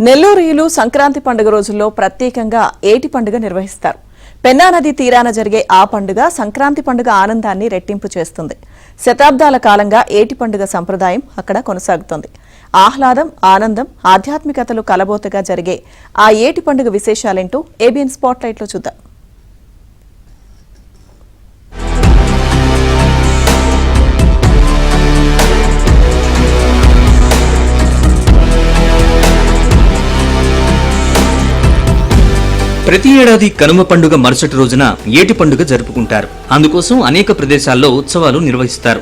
నెల్లూరులో సంక్రాంతి పండుగ రోజుల్లో ప్రత్యేకంగా ఏటి పండుగ నిర్వహిస్తారు. పెన్నా నది తీరాన జరిగే ఆ పండుగ సంక్రాంతి పండుగ ఆనందాన్ని రెట్టింపు చేస్తుంది. శతాబ్దాల కాలంగా ఏటి పండుగ సంప్రదాయం అక్కడ కొనసాగుతుంది. ఆహ్లాదం, ఆనందం, ఆధ్యాత్మికతలు కలబోతగా జరిగే ఆ ఏటి పండుగ విశేషాలేంటో ఏబిఎన్ స్పాట్లైట్లో చూద్దాం. ప్రతి ఏడాది కనుమ పండుగ మరుసటి రోజున ఏటి పండుగ జరుపుకుంటారు. అందుకోసం అనేక ప్రదేశాల్లో ఉత్సవాలు నిర్వహిస్తారు.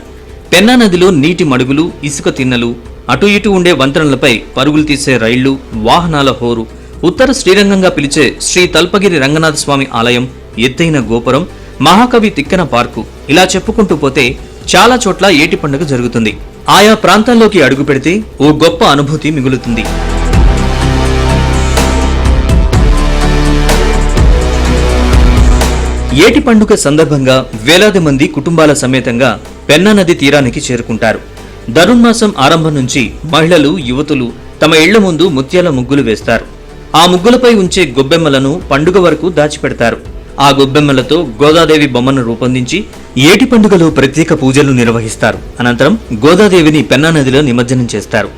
పెన్నా నదిలో నీటి మడుగులు, ఇసుక తిన్నలు, అటు ఇటు ఉండే వంతెనలపై పరుగులు తీసే రైళ్లు, వాహనాల హోరు, ఉత్తర శ్రీరంగంగా పిలిచే శ్రీ తల్పగిరి రంగనాథ స్వామి ఆలయం, ఎత్తైన గోపురం, మహాకవి తిక్కన పార్కు, ఇలా చెప్పుకుంటూ పోతే చాలా చోట్ల ఏటి పండుగ జరుగుతుంది. ఆయా ప్రాంతాల్లోకి అడుగు పెడితే ఓ గొప్ప అనుభూతి మిగులుతుంది. ఏటి పండుగ సందర్భంగా వేలాది మంది కుటుంబాల సమేతంగా పెన్నా నది తీరానికి చేరుకుంటారు. ధనుర్మాసం ఆరంభం నుంచి మహిళలు, యువతులు తమ ఇళ్ల ముందు ముత్యాల ముగ్గులు వేస్తారు. ఆ ముగ్గులపై ఉంచే గొబ్బెమ్మలను పండుగ వరకు దాచిపెడతారు. ఆ గొబ్బెమ్మలతో గోదాదేవి బొమ్మను రూపొందించి ఏటి పండుగలో ప్రత్యేక పూజలు నిర్వహిస్తారు. అనంతరం గోదాదేవిని పెన్నా నదిలో నిమజ్జనం చేస్తారు.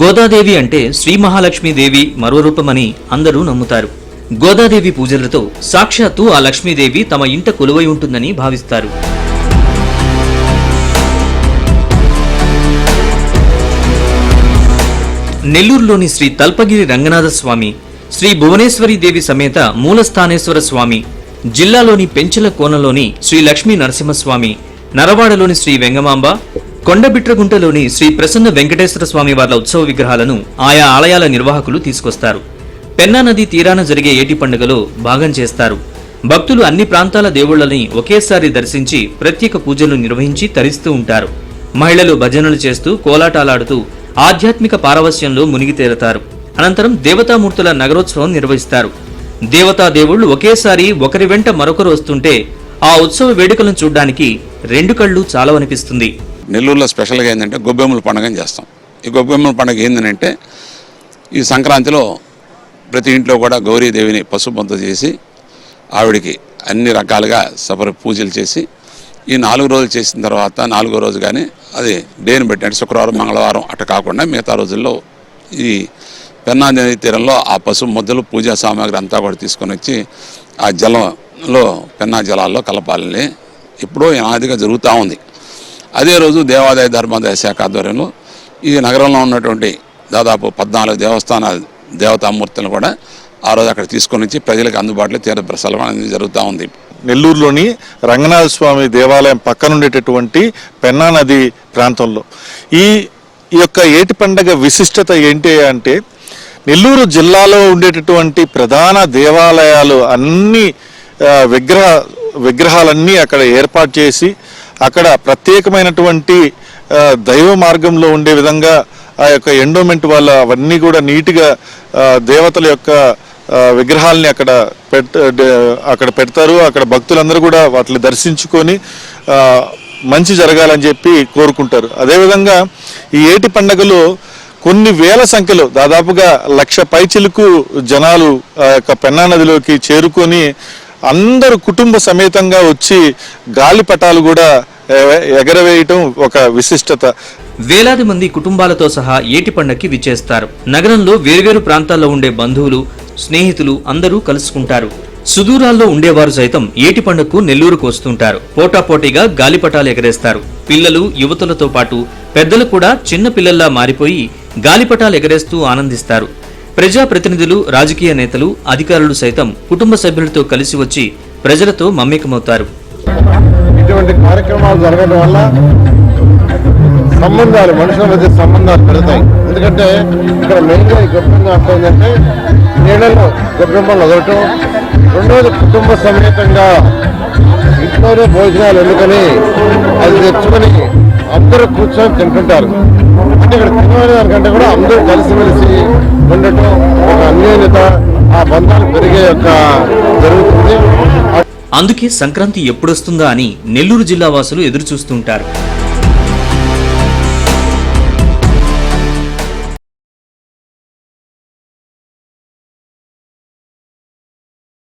గోదాదేవి అంటే శ్రీ మహాలక్ష్మీదేవి మరో రూపమని అందరూ నమ్ముతారు. గోదాదేవి పూజలతో సాక్షాత్తు ఆ లక్ష్మీదేవి తమ ఇంట కొలువై ఉంటుందని భావిస్తారు. నెల్లూరులోని శ్రీ తల్పగిరి రంగనాథ స్వామి, శ్రీ భువనేశ్వరి దేవి సమేత మూలస్థానేశ్వర స్వామి, జిల్లాలోని పెంచల కోనలోని శ్రీ లక్ష్మీ నరసింహస్వామి, నరవాడలోని శ్రీ వెంగమాంబ, కొండబిట్రగుంటలోని శ్రీ ప్రసన్న వెంకటేశ్వర స్వామి వార్ల ఉత్సవ విగ్రహాలను ఆయా ఆలయాల నిర్వాహకులు తీసుకొస్తారు. పెన్నా నది తీరాన జరిగే ఏటి పండుగలో భాగం చేస్తారు. భక్తులు అన్ని ప్రాంతాల దేవుళ్లని ఒకేసారి దర్శించి ప్రత్యేక పూజలు నిర్వహించి తరిస్తూ ఉంటారు. మహిళలు భజనలు చేస్తూ కోలాటాలాడుతూ ఆధ్యాత్మిక పారవస్యంలో మునిగి తేలుతారు. అనంతరం దేవతామూర్తుల నగరోత్సవం నిర్వహిస్తారు. దేవతా దేవుళ్లు ఒకేసారి ఒకరి వెంట మరొకరు వస్తుంటే ఆ ఉత్సవ వేడుకలను చూడ్డానికి రెండు కళ్ళు చాలవనిపిస్తుంది. నెల్లూరులో స్పెషల్గా ఏంటంటే గొబ్బెమ్మల పండుగ చేస్తాం. ఈ గొబ్బెమ్మల పండుగ ఏంటంటే ఈ సంక్రాంతిలో ప్రతి ఇంట్లో కూడా గౌరీదేవిని పసుపొంత చేసి ఆవిడికి అన్ని రకాలుగా సపర పూజలు చేసి ఈ 4 రోజులు చేసిన తర్వాత 4వ రోజు కానీ అది డేని బట్టి అంటే శుక్రవారం, మంగళవారం అట్ట కాకుండా మిగతా రోజుల్లో ఈ పెన్నా నది తీరంలో ఆ పసుపు ముద్దలు, పూజా సామాగ్రి అంతా కూడా తీసుకొని వచ్చి ఆ జలంలో పెన్నా జలాల్లో కలపాలని ఎప్పుడో అనాదిగా జరుగుతూ ఉంది. అదే రోజు దేవాదాయ ధర్మాదాయ శాఖ ఆధ్వర్యంలో ఈ నగరంలో ఉన్నటువంటి దాదాపు 14 దేవతామూర్తులను కూడా ఆ రోజు అక్కడ తీసుకొని వచ్చి ప్రజలకు అందుబాటులో తీర ప్రసారం అనేది జరుగుతూ ఉంది. నెల్లూరులోని రంగనాథ స్వామి దేవాలయం పక్కనుండేటటువంటి పెన్నా నది ప్రాంతంలో ఈ యొక్క ఏటి పండగ విశిష్టత ఏంటి అంటే, నెల్లూరు జిల్లాలో ఉండేటటువంటి ప్రధాన దేవాలయాలు అన్ని విగ్రహాలన్నీ అక్కడ ఏర్పాటు చేసి అక్కడ ప్రత్యేకమైనటువంటి దైవ మార్గంలో ఉండే విధంగా ఆ యొక్క ఎండోమెంట్ వాళ్ళ అవన్నీ కూడా నీట్గా దేవతల యొక్క విగ్రహాలని అక్కడ పెడతారు. అక్కడ భక్తులందరూ కూడా వాటిని దర్శించుకొని మంచి జరగాలని చెప్పి కోరుకుంటారు. అదేవిధంగా ఈ ఏటి పండుగలో కొన్ని వేల సంఖ్యలో దాదాపుగా 1,00,000 పైచిలకు జనాలు ఆ యొక్క పెన్నా నదిలోకి చేరుకొని అందరూ కుటుంబ సమేతంగా వచ్చి గాలిపటాలు కూడా ఎగరవేయటం ఒక విశిష్టత. వేలాది మంది కుటుంబాలతో సహా ఏటి పండక్కి విచ్చేస్తారు. నగరంలో వేర్వేరు ప్రాంతాల్లో ఉండే బంధువులు, స్నేహితులు అందరూ కలుసుకుంటారు. సుదూరాల్లో ఉండేవారు సైతం ఏటి పండగకు నెల్లూరుకు వస్తుంటారు. పోటాపోటీగా గాలిపటాలు ఎగరేస్తారు. పిల్లలు, యువతులతో పాటు పెద్దలు కూడా చిన్న పిల్లల్లా మారిపోయి గాలిపటాలు ఎగరేస్తూ ఆనందిస్తారు. ప్రజాప్రతినిధులు, రాజకీయ నేతలు, అధికారులు సైతం కుటుంబ సభ్యులతో కలిసి వచ్చి ప్రజలతో మమేకమవుతారు. ఇటువంటి కార్యక్రమాలు జరగడం వల్ల సంబంధాలు, మనుషుల మధ్య సంబంధాలు పెడతాయి. ఎందుకంటే ఇక్కడ మెయిన్గా ఈ గొప్పంగా అంటుందంటే నీళ్ళలో గొప్పమ్మలు వదలటం, రెండోది కుటుంబ సమేతంగా ఇంట్లోనే భోజనాలు వండుకొని అది తెచ్చుకొని అందరూ కూర్చొని తింటుంటారు. అంటే ఇక్కడ తిననే దానికంటే కూడా అందరూ కలిసిమెలిసి ఉండటం, ఒక అన్యోన్యత, ఆ బంధాలు పెరిగే యొక్క జరుగుతుంది. అందుకే సంక్రాంతి ఎప్పుడొస్తుందా అని నెల్లూరు జిల్లా వాసులు ఎదురు చూస్తుంటారు.